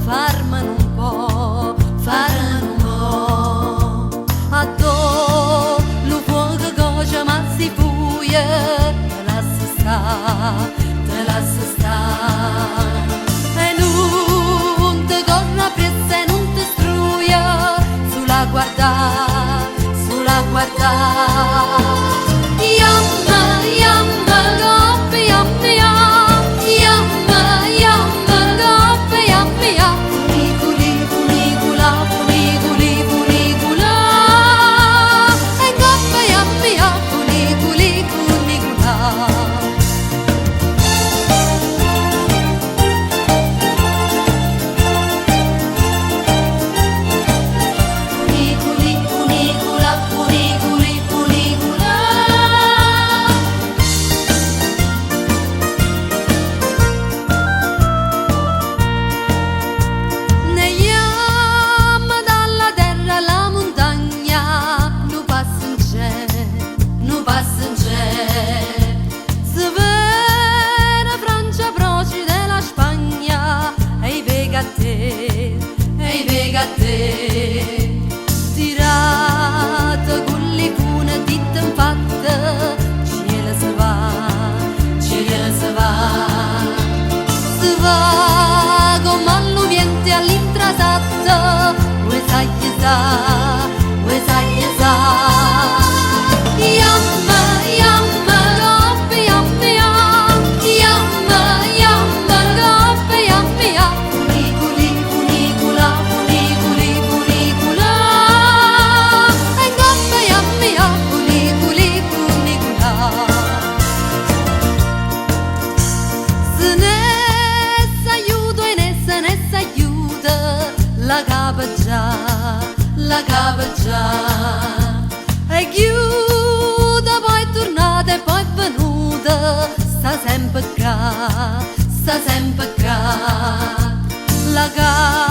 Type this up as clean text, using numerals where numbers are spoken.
farmene un po', farmene un po'. Addo lo fuoco coce ma si buia, te lascia sta, te lascia sta. E non ti corra appresso e non ti struia, sulla guarda, sulla guarda. Tirata con le cune ditte in fatta, cielo se va come all'uviente all'intrasatta, vuoi sai sa, vuoi sai sa. La cava già e chiude, poi è tornata e poi è venuta, sta sempre qua, sta sempre qua. La cava